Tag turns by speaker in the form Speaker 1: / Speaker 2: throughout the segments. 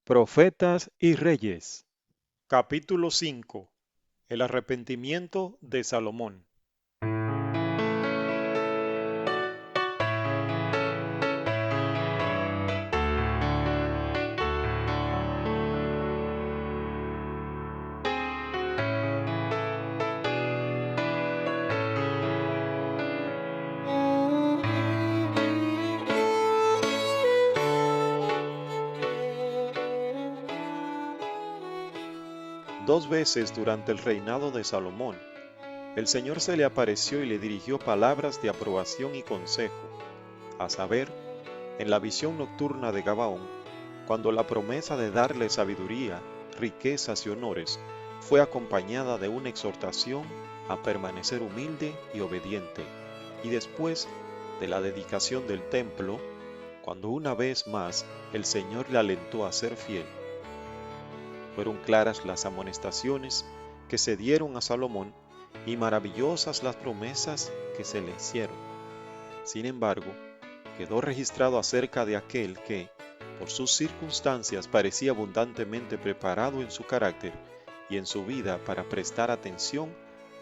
Speaker 1: Profetas y Reyes. Capítulo 5. El arrepentimiento de Salomón. Dos veces durante el reinado de Salomón, el Señor se le apareció y le dirigió palabras de aprobación y consejo, a saber, en la visión nocturna de Gabaón, cuando la promesa de darle sabiduría, riquezas y honores fue acompañada de una exhortación a permanecer humilde y obediente, y después de la dedicación del templo, cuando una vez más el Señor le alentó a ser fiel. Fueron claras las amonestaciones que se dieron a Salomón y maravillosas las promesas que se le hicieron. Sin embargo, quedó registrado acerca de aquel que, por sus circunstancias, parecía abundantemente preparado en su carácter y en su vida para prestar atención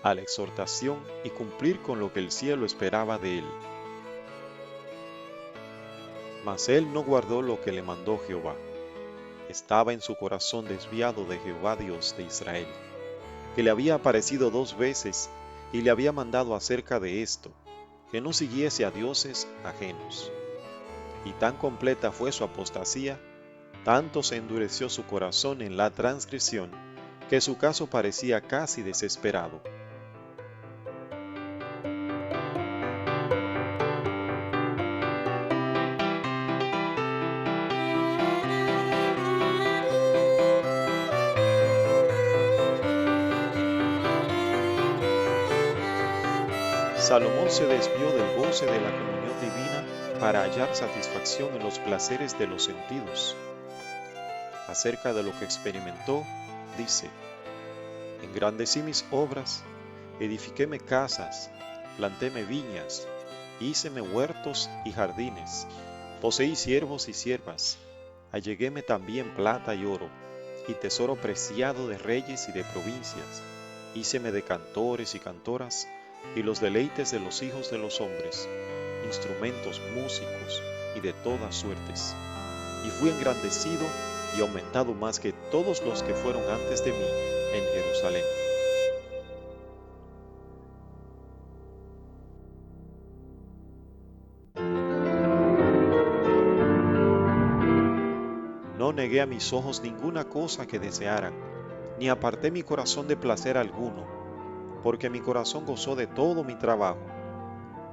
Speaker 1: a la exhortación y cumplir con lo que el cielo esperaba de él. Mas él no guardó lo que le mandó Jehová. Estaba en su corazón desviado de Jehová Dios de Israel, que le había aparecido dos veces y le había mandado acerca de esto, que no siguiese a dioses ajenos. Y tan completa fue su apostasía, tanto se endureció su corazón en la transgresión, que su caso parecía casi desesperado. Salomón se desvió del goce de la comunión divina para hallar satisfacción en los placeres de los sentidos. Acerca de lo que experimentó, dice: engrandecí mis obras, edifiquéme casas, plantéme viñas, híceme huertos y jardines, poseí siervos y siervas, alleguéme también plata y oro, y tesoro preciado de reyes y de provincias, híceme de cantores y cantoras, y los deleites de los hijos de los hombres, instrumentos músicos y de todas suertes. Y fui engrandecido y aumentado más que todos los que fueron antes de mí en Jerusalén. No negué a mis ojos ninguna cosa que desearan, ni aparté mi corazón de placer alguno, porque mi corazón gozó de todo mi trabajo.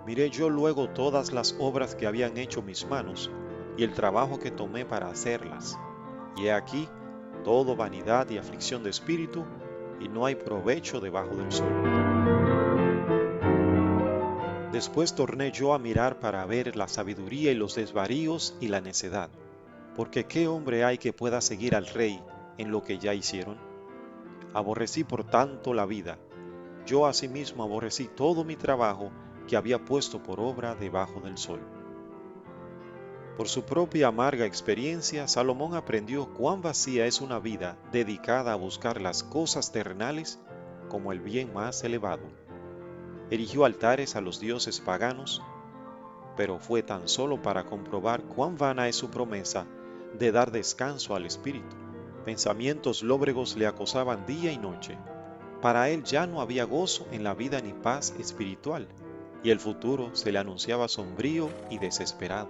Speaker 1: Miré yo luego todas las obras que habían hecho mis manos, y el trabajo que tomé para hacerlas. Y he aquí, todo vanidad y aflicción de espíritu, y no hay provecho debajo del sol. Después torné yo a mirar para ver la sabiduría y los desvaríos y la necedad, porque ¿qué hombre hay que pueda seguir al rey en lo que ya hicieron? Aborrecí por tanto la vida, yo asimismo aborrecí todo mi trabajo que había puesto por obra debajo del sol. Por su propia amarga experiencia, Salomón aprendió cuán vacía es una vida dedicada a buscar las cosas terrenales como el bien más elevado. Erigió altares a los dioses paganos, pero fue tan solo para comprobar cuán vana es su promesa de dar descanso al espíritu. Pensamientos lóbregos le acosaban día y noche. Para él ya no había gozo en la vida ni paz espiritual, y el futuro se le anunciaba sombrío y desesperado.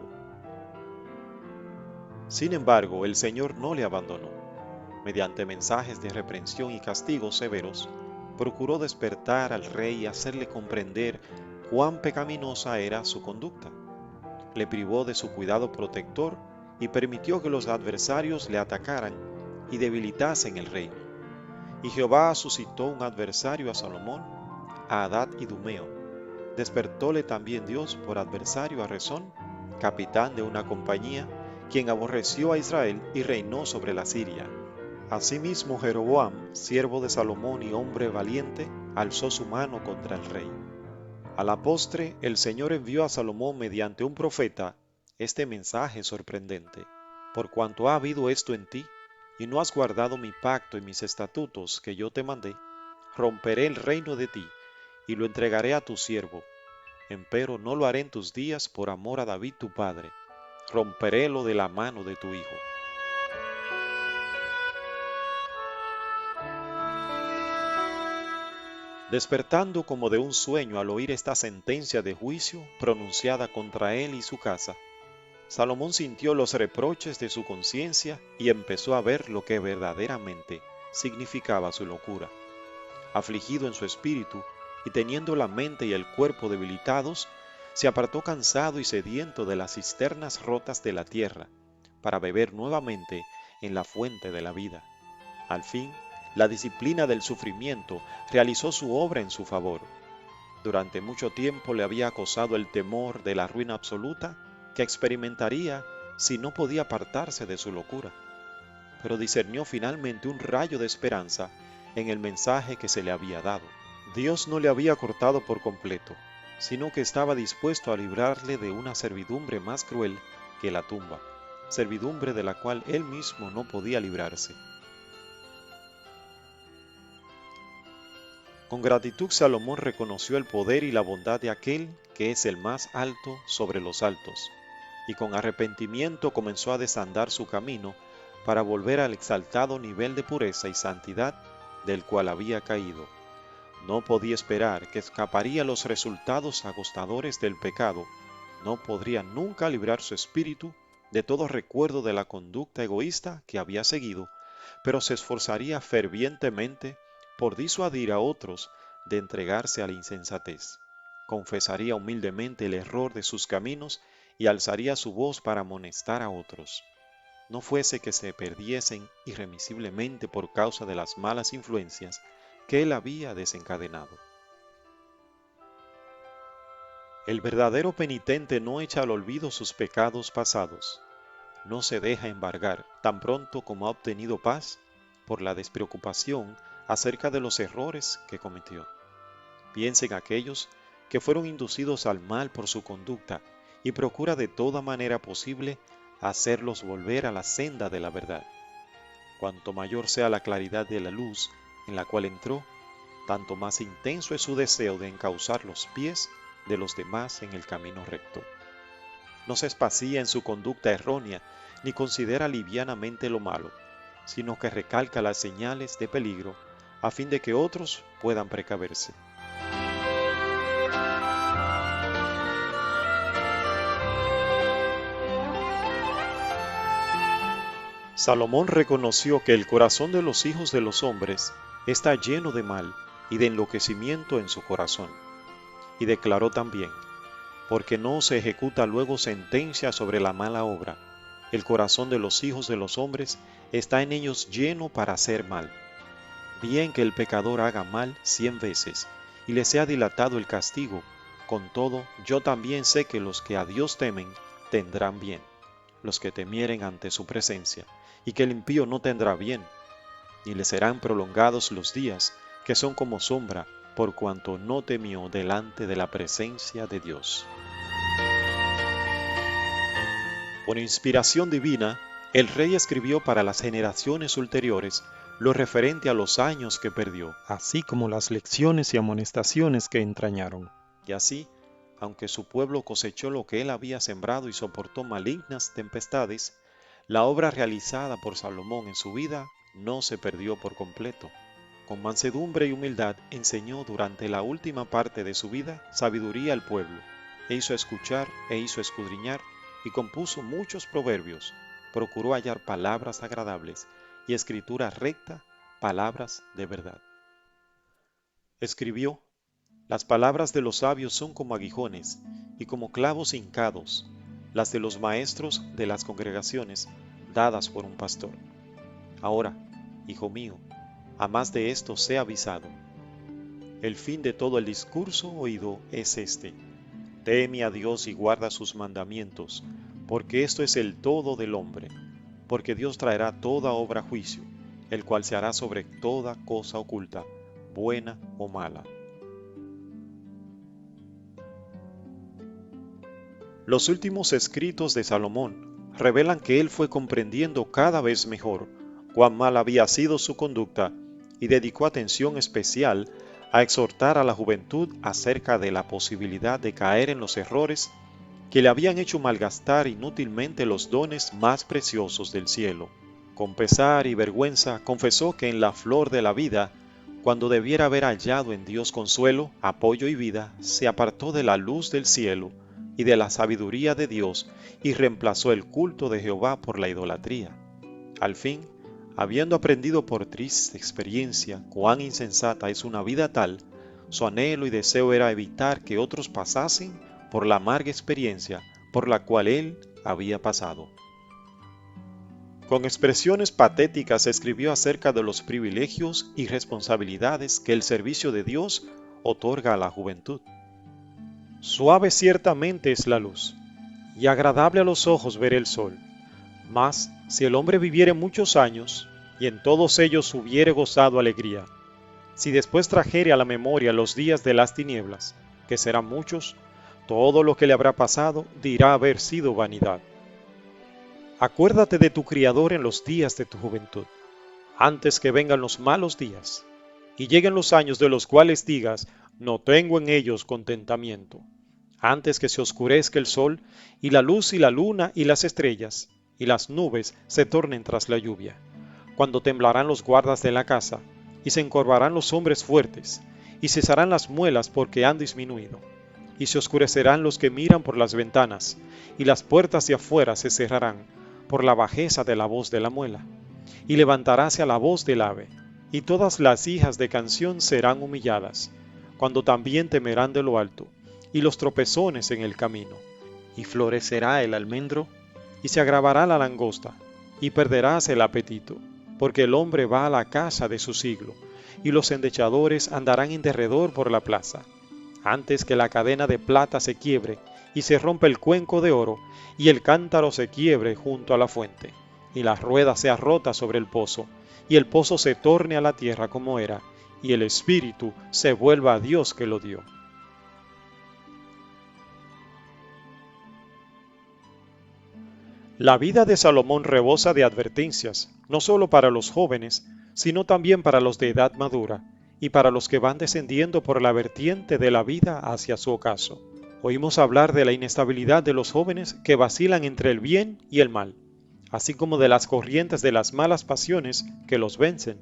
Speaker 1: Sin embargo, el Señor no le abandonó. Mediante mensajes de reprensión y castigos severos, procuró despertar al rey y hacerle comprender cuán pecaminosa era su conducta. Le privó de su cuidado protector y permitió que los adversarios le atacaran y debilitasen el reino. Y Jehová suscitó un adversario a Salomón, a Adad Idumeo. Despertóle también Dios por adversario a Rezón, capitán de una compañía, quien aborreció a Israel y reinó sobre la Siria. Asimismo Jeroboam, siervo de Salomón y hombre valiente, alzó su mano contra el rey. A la postre, el Señor envió a Salomón mediante un profeta este mensaje sorprendente: por cuanto ha habido esto en ti, y no has guardado mi pacto y mis estatutos que yo te mandé, romperé el reino de ti y lo entregaré a tu siervo. Empero no lo haré en tus días por amor a David tu padre, romperélo de la mano de tu hijo. Despertando como de un sueño al oír esta sentencia de juicio pronunciada contra él y su casa, Salomón sintió los reproches de su conciencia y empezó a ver lo que verdaderamente significaba su locura. Afligido en su espíritu y teniendo la mente y el cuerpo debilitados, se apartó cansado y sediento de las cisternas rotas de la tierra, para beber nuevamente en la fuente de la vida. Al fin, la disciplina del sufrimiento realizó su obra en su favor. Durante mucho tiempo le había acosado el temor de la ruina absoluta que experimentaría si no podía apartarse de su locura, pero discernió finalmente un rayo de esperanza en el mensaje que se le había dado. Dios no le había cortado por completo, sino que estaba dispuesto a librarle de una servidumbre más cruel que la tumba, servidumbre de la cual él mismo no podía librarse. Con gratitud Salomón reconoció el poder y la bondad de aquel que es el más alto sobre los altos, y con arrepentimiento comenzó a desandar su camino para volver al exaltado nivel de pureza y santidad del cual había caído. No podía esperar que escaparía los resultados agostadores del pecado, no podría nunca librar su espíritu de todo recuerdo de la conducta egoísta que había seguido, pero se esforzaría fervientemente por disuadir a otros de entregarse a la insensatez. Confesaría humildemente el error de sus caminos y alzaría su voz para amonestar a otros. No fuese que se perdiesen irremisiblemente por causa de las malas influencias que él había desencadenado. El verdadero penitente no echa al olvido sus pecados pasados, no se deja embargar tan pronto como ha obtenido paz por la despreocupación acerca de los errores que cometió. Piensa en aquellos que fueron inducidos al mal por su conducta y procura de toda manera posible hacerlos volver a la senda de la verdad. Cuanto mayor sea la claridad de la luz en la cual entró, tanto más intenso es su deseo de encauzar los pies de los demás en el camino recto. No se espacía en su conducta errónea ni considera livianamente lo malo, sino que recalca las señales de peligro a fin de que otros puedan precaverse. Salomón reconoció que el corazón de los hijos de los hombres está lleno de mal y de enloquecimiento en su corazón, y declaró también: porque no se ejecuta luego sentencia sobre la mala obra. El corazón de los hijos de los hombres está en ellos lleno para hacer mal. Bien que el pecador haga mal 100 veces, y le sea dilatado el castigo, con todo yo también sé que los que a Dios temen tendrán bien, los que temieren ante su presencia, y que el impío no tendrá bien, ni le serán prolongados los días, que son como sombra, por cuanto no temió delante de la presencia de Dios. Por inspiración divina, el rey escribió para las generaciones ulteriores lo referente a los años que perdió, así como las lecciones y amonestaciones que entrañaron. Y así, aunque su pueblo cosechó lo que él había sembrado y soportó malignas tempestades, la obra realizada por Salomón en su vida no se perdió por completo. Con mansedumbre y humildad enseñó durante la última parte de su vida sabiduría al pueblo, e hizo escuchar e hizo escudriñar, y compuso muchos proverbios, procuró hallar palabras agradables y escritura recta, palabras de verdad. Escribió: las palabras de los sabios son como aguijones y como clavos hincados, las de los maestros de las congregaciones, dadas por un pastor. Ahora, hijo mío, a más de esto sé avisado. El fin de todo el discurso oído es este: teme a Dios y guarda sus mandamientos, porque esto es el todo del hombre, porque Dios traerá toda obra a juicio, el cual se hará sobre toda cosa oculta, buena o mala. Los últimos escritos de Salomón revelan que él fue comprendiendo cada vez mejor cuán mal había sido su conducta y dedicó atención especial a exhortar a la juventud acerca de la posibilidad de caer en los errores que le habían hecho malgastar inútilmente los dones más preciosos del cielo. Con pesar y vergüenza confesó que en la flor de la vida, cuando debiera haber hallado en Dios consuelo, apoyo y vida, se apartó de la luz del cielo y de la sabiduría de Dios y reemplazó el culto de Jehová por la idolatría. Al fin, habiendo aprendido por triste experiencia cuán insensata es una vida tal, su anhelo y deseo era evitar que otros pasasen por la amarga experiencia por la cual él había pasado. Con expresiones patéticas escribió acerca de los privilegios y responsabilidades que el servicio de Dios otorga a la juventud. Suave ciertamente es la luz, y agradable a los ojos ver el sol. Mas, si el hombre viviere muchos años, y en todos ellos hubiere gozado alegría, si después trajere a la memoria los días de las tinieblas, que serán muchos, todo lo que le habrá pasado dirá haber sido vanidad. Acuérdate de tu Criador en los días de tu juventud, antes que vengan los malos días, y lleguen los años de los cuales digas, no tengo en ellos contentamiento, antes que se oscurezca el sol, y la luz y la luna y las estrellas, y las nubes se tornen tras la lluvia, cuando temblarán los guardas de la casa, y se encorvarán los hombres fuertes, y cesarán las muelas porque han disminuido, y se oscurecerán los que miran por las ventanas, y las puertas de afuera se cerrarán por la bajeza de la voz de la muela, y levantaráse a la voz del ave, y todas las hijas de canción serán humilladas, cuando también temerán de lo alto, y los tropezones en el camino, y florecerá el almendro, y se agravará la langosta, y perderás el apetito, porque el hombre va a la casa de su siglo, y los endechadores andarán en derredor por la plaza, antes que la cadena de plata se quiebre, y se rompa el cuenco de oro, y el cántaro se quiebre junto a la fuente, y la rueda sea rota sobre el pozo, y el pozo se torne a la tierra como era, y el espíritu se vuelva a Dios que lo dio. La vida de Salomón rebosa de advertencias, no solo para los jóvenes, sino también para los de edad madura, y para los que van descendiendo por la vertiente de la vida hacia su ocaso. Oímos hablar de la inestabilidad de los jóvenes que vacilan entre el bien y el mal, así como de las corrientes de las malas pasiones que los vencen.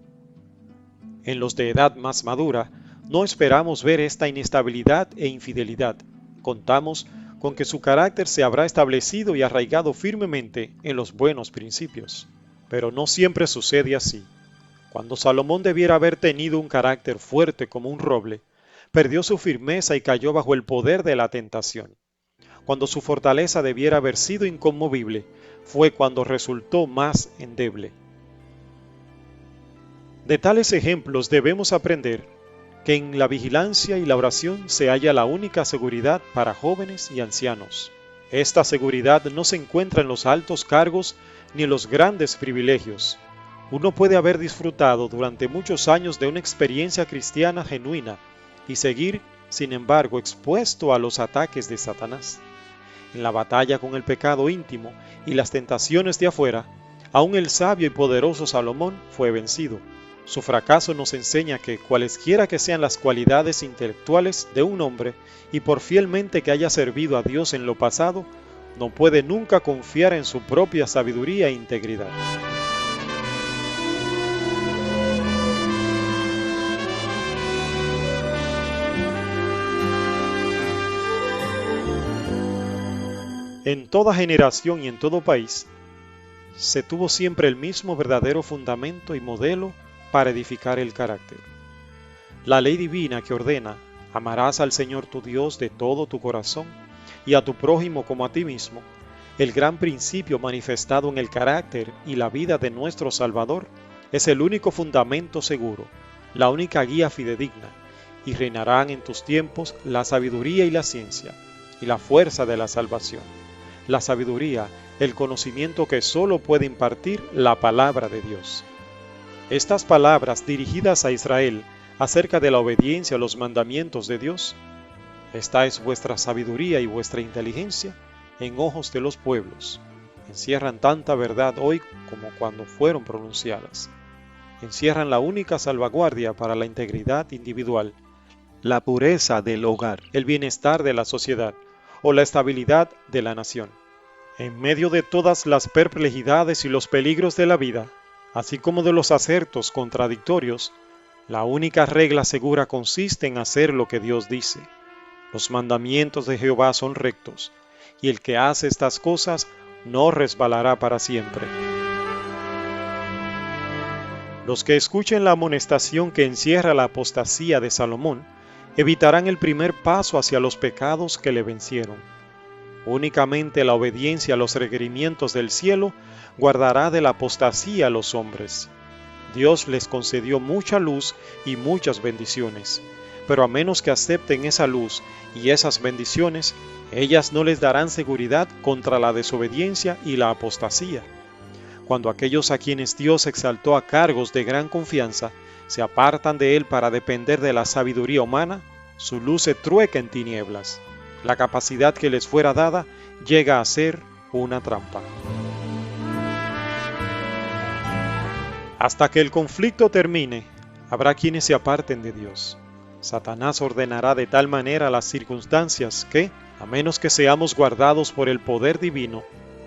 Speaker 1: En los de edad más madura, no esperamos ver esta inestabilidad e infidelidad. Contamos con que su carácter se habrá establecido y arraigado firmemente en los buenos principios. Pero no siempre sucede así. Cuando Salomón debiera haber tenido un carácter fuerte como un roble, perdió su firmeza y cayó bajo el poder de la tentación. Cuando su fortaleza debiera haber sido inconmovible, fue cuando resultó más endeble. De tales ejemplos debemos aprender que en la vigilancia y la oración se halla la única seguridad para jóvenes y ancianos. Esta seguridad no se encuentra en los altos cargos ni en los grandes privilegios. Uno puede haber disfrutado durante muchos años de una experiencia cristiana genuina y seguir, sin embargo, expuesto a los ataques de Satanás. En la batalla con el pecado íntimo y las tentaciones de afuera, aún el sabio y poderoso Salomón fue vencido. Su fracaso nos enseña que cualesquiera que sean las cualidades intelectuales de un hombre, y por fielmente que haya servido a Dios en lo pasado, no puede nunca confiar en su propia sabiduría e integridad. En toda generación y en todo país, se tuvo siempre el mismo verdadero fundamento y modelo para edificar el carácter. La ley divina que ordena, amarás al Señor tu Dios de todo tu corazón y a tu prójimo como a ti mismo, el gran principio manifestado en el carácter y la vida de nuestro Salvador, es el único fundamento seguro, la única guía fidedigna, y reinarán en tus tiempos la sabiduría y la ciencia, y la fuerza de la salvación. La sabiduría, el conocimiento que solo puede impartir la palabra de Dios. Estas palabras dirigidas a Israel acerca de la obediencia a los mandamientos de Dios, esta es vuestra sabiduría y vuestra inteligencia en ojos de los pueblos. encierran tanta verdad hoy como cuando fueron pronunciadas. Encierran la única salvaguardia para la integridad individual, la pureza del hogar, el bienestar de la sociedad o la estabilidad de la nación. En medio de todas las perplejidades y los peligros de la vida, así como de los acertos contradictorios, la única regla segura consiste en hacer lo que Dios dice. Los mandamientos de Jehová son rectos, y el que hace estas cosas no resbalará para siempre. Los que escuchen la amonestación que encierra la apostasía de Salomón evitarán el primer paso hacia los pecados que le vencieron. Únicamente la obediencia a los requerimientos del cielo guardará de la apostasía a los hombres. Dios les concedió mucha luz y muchas bendiciones, pero a menos que acepten esa luz y esas bendiciones, ellas no les darán seguridad contra la desobediencia y la apostasía. Cuando aquellos a quienes Dios exaltó a cargos de gran confianza se apartan de Él para depender de la sabiduría humana, su luz se trueca en tinieblas. La capacidad que les fuera dada llega a ser una trampa. Hasta que el conflicto termine, habrá quienes se aparten de Dios. Satanás ordenará de tal manera las circunstancias que, a menos que seamos guardados por el poder divino,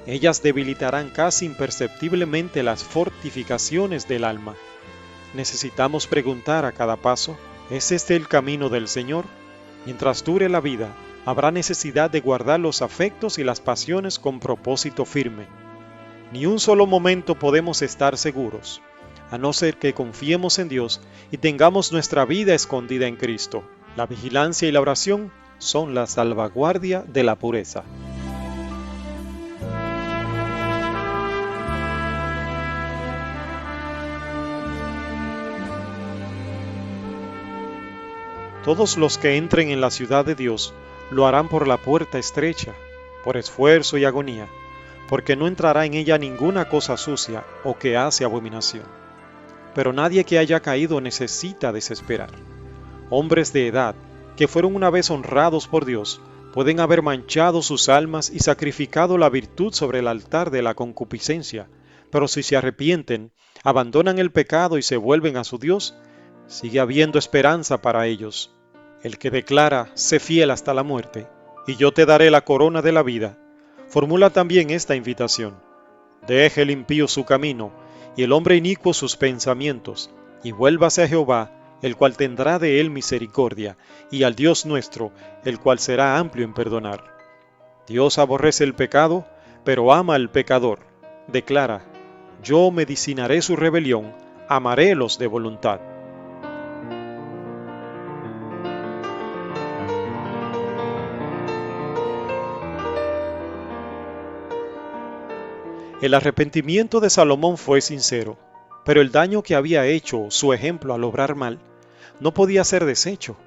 Speaker 1: ellas debilitarán casi imperceptiblemente las fortificaciones del alma. Necesitamos preguntar a cada paso, ¿es este el camino del Señor? Mientras dure la vida, habrá necesidad de guardar los afectos y las pasiones con propósito firme. Ni un solo momento podemos estar seguros, a no ser que confiemos en Dios y tengamos nuestra vida escondida en Cristo. La vigilancia y la oración son la salvaguardia de la pureza. Todos los que entren en la ciudad de Dios lo harán por la puerta estrecha, por esfuerzo y agonía, porque no entrará en ella ninguna cosa sucia o que hace abominación. Pero nadie que haya caído necesita desesperar. Hombres de edad, que fueron una vez honrados por Dios, pueden haber manchado sus almas y sacrificado la virtud sobre el altar de la concupiscencia, pero si se arrepienten, abandonan el pecado y se vuelven a su Dios, sigue habiendo esperanza para ellos. El que declara, sé fiel hasta la muerte, y yo te daré la corona de la vida, formula también esta invitación. Deje el impío su camino, y el hombre inicuo sus pensamientos, y vuélvase a Jehová, el cual tendrá de él misericordia, y al Dios nuestro, el cual será amplio en perdonar. Dios aborrece el pecado, pero ama al pecador. Declara, yo medicinaré su rebelión, amarélos de voluntad. El arrepentimiento de Salomón fue sincero, pero el daño que había hecho su ejemplo al obrar mal no podía ser deshecho.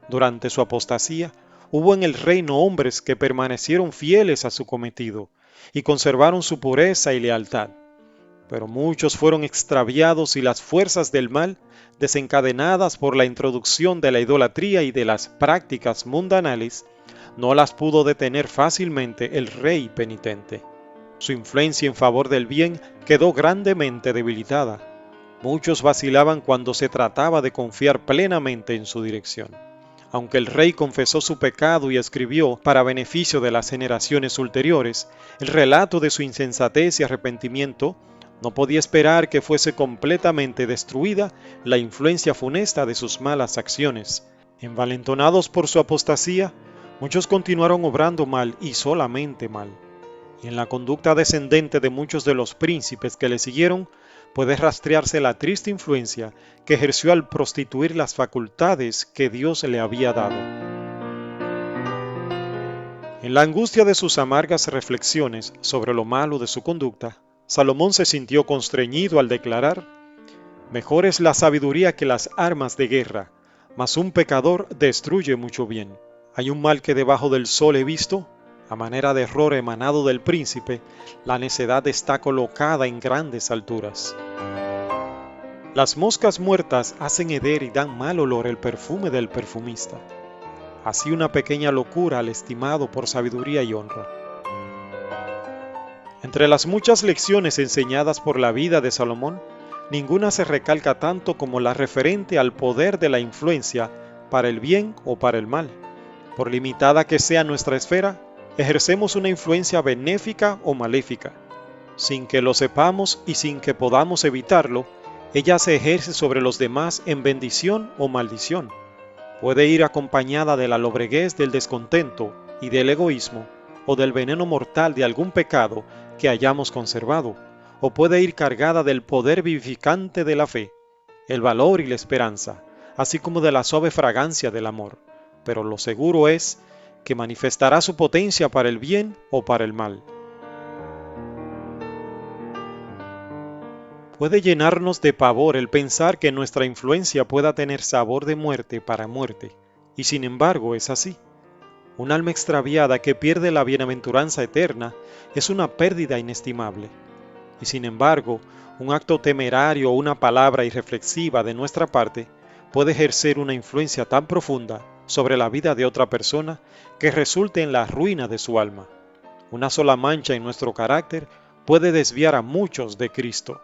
Speaker 1: Durante su apostasía, hubo en el reino hombres que permanecieron fieles a su cometido y conservaron su pureza y lealtad. Pero muchos fueron extraviados y las fuerzas del mal, desencadenadas por la introducción de la idolatría y de las prácticas mundanales, no las pudo detener fácilmente el rey penitente. Su influencia en favor del bien quedó grandemente debilitada. Muchos vacilaban cuando se trataba de confiar plenamente en su dirección. Aunque el rey confesó su pecado y escribió, para beneficio de las generaciones ulteriores, el relato de su insensatez y arrepentimiento, no podía esperar que fuese completamente destruida la influencia funesta de sus malas acciones. Envalentonados por su apostasía, muchos continuaron obrando mal y solamente mal. Y en la conducta descendente de muchos de los príncipes que le siguieron, puede rastrearse la triste influencia que ejerció al prostituir las facultades que Dios le había dado. En la angustia de sus amargas reflexiones sobre lo malo de su conducta, Salomón se sintió constreñido al declarar: «Mejor es la sabiduría que las armas de guerra, mas un pecador destruye mucho bien. Hay un mal que debajo del sol he visto, a manera de error emanado del príncipe, la necedad está colocada en grandes alturas». Las moscas muertas hacen heder y dan mal olor el perfume del perfumista. Así una pequeña locura al estimado por sabiduría y honra. Entre las muchas lecciones enseñadas por la vida de Salomón, ninguna se recalca tanto como la referente al poder de la influencia para el bien o para el mal. Por limitada que sea nuestra esfera, ejercemos una influencia benéfica o maléfica. Sin que lo sepamos y sin que podamos evitarlo, ella se ejerce sobre los demás en bendición o maldición. Puede ir acompañada de la lobreguez del descontento y del egoísmo, o del veneno mortal de algún pecado que hayamos conservado, o puede ir cargada del poder vivificante de la fe, el valor y la esperanza, así como de la suave fragancia del amor. Pero lo seguro es que manifestará su potencia para el bien o para el mal. Puede llenarnos de pavor el pensar que nuestra influencia pueda tener sabor de muerte para muerte, y sin embargo es así. Un alma extraviada que pierde la bienaventuranza eterna es una pérdida inestimable. Y sin embargo, un acto temerario o una palabra irreflexiva de nuestra parte puede ejercer una influencia tan profunda sobre la vida de otra persona que resulte en la ruina de su alma. Una sola mancha en nuestro carácter puede desviar a muchos de Cristo.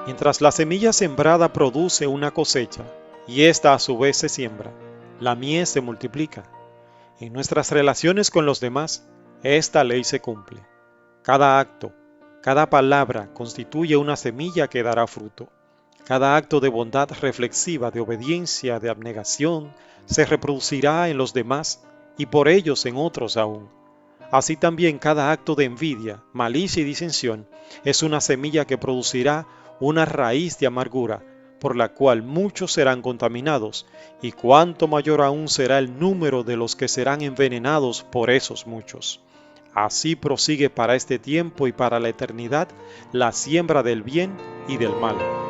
Speaker 1: Mientras la semilla sembrada produce una cosecha, y ésta a su vez se siembra, la mies se multiplica. En nuestras relaciones con los demás, esta ley se cumple. Cada acto, cada palabra constituye una semilla que dará fruto. Cada acto de bondad reflexiva, de obediencia, de abnegación, se reproducirá en los demás y por ellos en otros aún. Así también cada acto de envidia, malicia y disensión es una semilla que producirá una raíz de amargura, por la cual muchos serán contaminados, y cuánto mayor aún será el número de los que serán envenenados por esos muchos. Así prosigue para este tiempo y para la eternidad la siembra del bien y del mal.